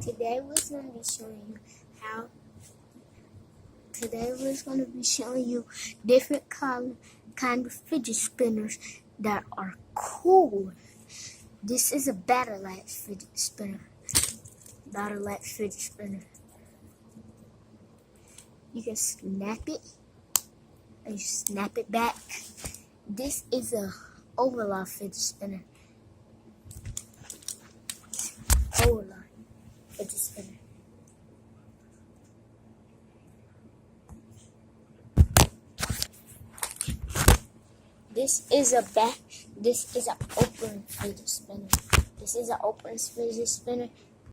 Today we're going to be showing you how. Today we're going to be showing you different kind of fidget spinners that are cool. This is a battle light fidget spinner. Battle light fidget spinner. You can snap it and you snap it back. This is a overlock fidget spinner. Overlock fidget spinner. This is an open fidget spinner. This is an open fidget spinner.